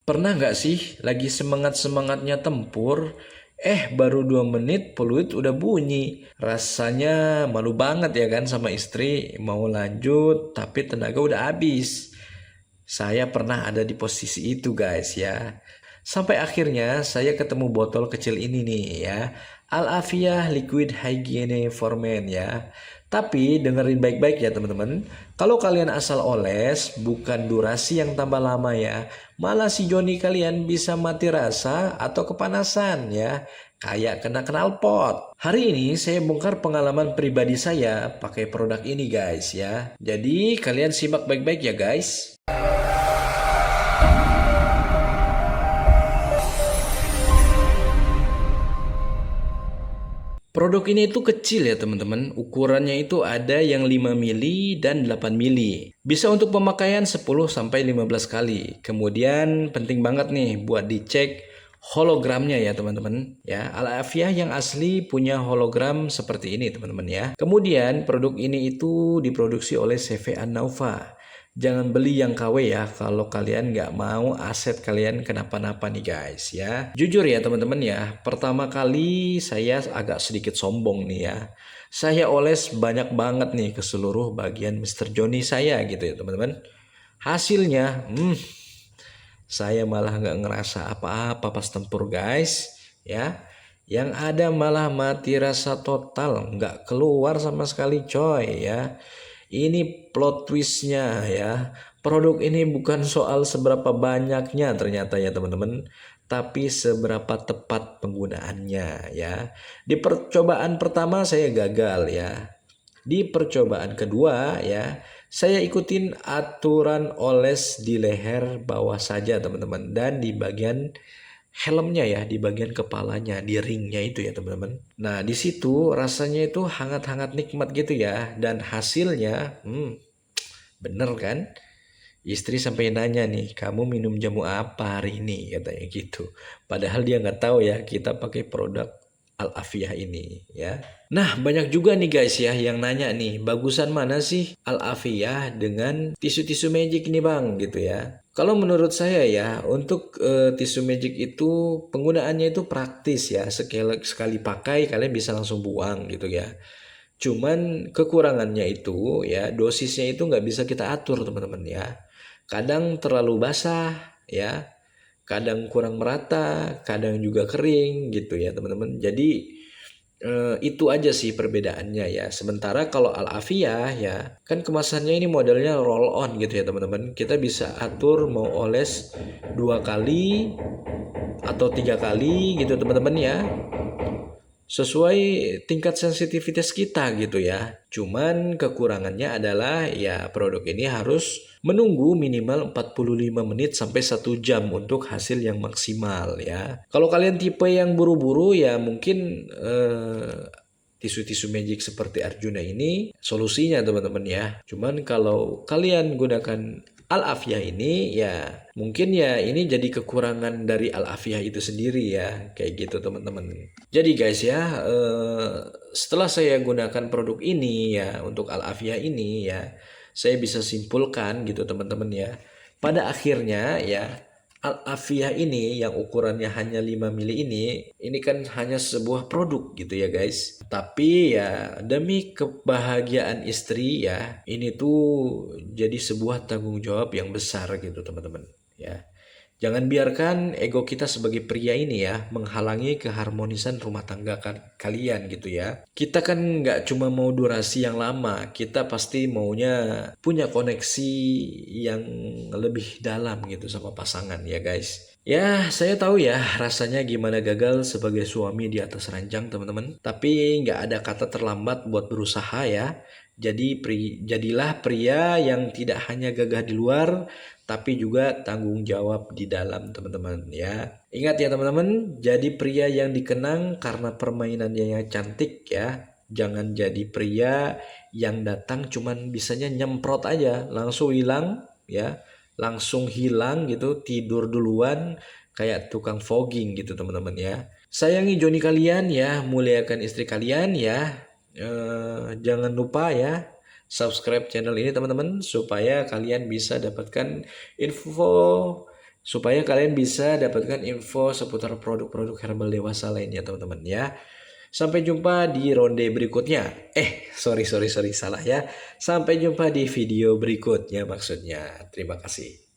Pernah nggak sih lagi semangat-semangatnya tempur, baru 2 menit peluit udah bunyi. Rasanya malu banget ya kan sama istri, mau lanjut tapi tenaga udah habis. Saya pernah ada di posisi itu guys ya. Sampai akhirnya saya ketemu botol kecil ini nih ya. Al-Afiyah Liquid Hygiene for Men ya. Tapi dengerin baik-baik ya teman-teman. Kalau kalian asal oles, bukan durasi yang tambah lama ya. Malah si Joni kalian bisa mati rasa atau kepanasan ya. Kayak kena knalpot. Hari ini saya bongkar pengalaman pribadi saya pakai produk ini guys ya. Jadi kalian simak baik-baik ya guys. Produk ini itu kecil ya teman-teman, ukurannya itu ada yang 5 mili dan 8 mili. Bisa untuk pemakaian 10-15 kali. Kemudian penting banget nih buat dicek hologramnya ya teman-teman. Ya, Al-Afiyah yang asli punya hologram seperti ini teman-teman ya. Kemudian produk ini itu diproduksi oleh CV An-Naufa. Jangan beli yang KW ya kalau kalian nggak mau aset kalian kenapa-napa nih guys ya. Jujur ya teman-teman ya, pertama kali saya agak sedikit sombong nih ya. Saya oles banyak banget nih ke seluruh bagian Mr. Johnny saya gitu ya teman-teman. Hasilnya, saya malah nggak ngerasa apa-apa pas tempur guys ya. Yang ada malah mati rasa total, nggak keluar sama sekali coy ya. Ini plot twistnya ya. Produk ini bukan soal seberapa banyaknya ternyata ya teman-teman, tapi seberapa tepat penggunaannya ya. Di percobaan pertama saya gagal ya. Di percobaan kedua ya, saya ikutin aturan oles di leher bawah saja teman-teman dan di bagian helmnya ya, di bagian kepalanya, di ringnya itu ya teman-teman. Nah di situ rasanya itu hangat-hangat nikmat gitu ya, dan hasilnya, bener kan? Istri sampai nanya nih, kamu minum jamu apa hari ini? Katanya gitu. Padahal dia nggak tahu ya kita pakai produk Al-Afiyah ini ya. Nah banyak juga nih guys ya yang nanya nih, bagusan mana sih Al-Afiyah dengan tisu-tisu magic nih bang gitu ya. Kalau menurut saya ya untuk tisu magic itu penggunaannya itu praktis ya. Sekali sekali pakai kalian bisa langsung buang gitu ya. Cuman kekurangannya itu ya dosisnya itu nggak bisa kita atur teman-teman ya. Kadang terlalu basah ya, kadang kurang merata, kadang juga kering gitu ya teman-teman. Jadi itu aja sih perbedaannya ya. Sementara kalau Al-Afiyah ya kan kemasannya ini modelnya roll on gitu ya teman-teman. Kita bisa atur mau oles 2 kali atau 3 kali gitu teman-teman ya, sesuai tingkat sensitivitas kita gitu ya. Cuman kekurangannya adalah ya produk ini harus menunggu minimal 45 menit sampai 1 jam untuk hasil yang maksimal ya. Kalau kalian tipe yang buru-buru ya mungkin tisu-tisu magic seperti Arjuna ini solusinya teman-teman ya. Cuman kalau kalian gunakan Al-Afiyah ini ya mungkin ya ini jadi kekurangan dari Al-Afiyah itu sendiri ya, kayak gitu teman-teman. Jadi guys ya, setelah saya gunakan produk ini ya untuk Al-Afiyah ini ya, saya bisa simpulkan gitu teman-teman ya. Pada akhirnya ya Al-Afiyah ini yang ukurannya hanya 5 mili ini kan hanya sebuah produk gitu ya guys. Tapi ya demi kebahagiaan istri ya, ini tuh jadi sebuah tanggung jawab yang besar gitu teman-teman ya. Jangan biarkan ego kita sebagai pria ini ya menghalangi keharmonisan rumah tangga kalian gitu ya. Kita kan nggak cuma mau durasi yang lama, kita pasti maunya punya koneksi yang lebih dalam gitu sama pasangan ya guys. Ya, saya tahu ya rasanya gimana gagal sebagai suami di atas ranjang teman-teman. Tapi nggak ada kata terlambat buat berusaha ya. Jadi jadilah pria yang tidak hanya gagah di luar, tapi juga tanggung jawab di dalam teman-teman ya. Ingat ya teman-teman, jadi pria yang dikenang karena permainannya yang cantik ya. Jangan jadi pria yang datang cuman bisanya nyemprot aja, langsung hilang ya. Langsung hilang gitu, tidur duluan kayak tukang fogging gitu teman-teman ya. Sayangi Joni kalian ya, muliakan istri kalian ya. Jangan lupa ya subscribe channel ini teman-teman supaya kalian bisa dapatkan info supaya kalian bisa dapatkan info seputar produk-produk herbal dewasa lainnya teman-teman ya. Sampai jumpa di ronde berikutnya. Sorry, salah ya. Sampai jumpa di video berikutnya maksudnya. Terima kasih.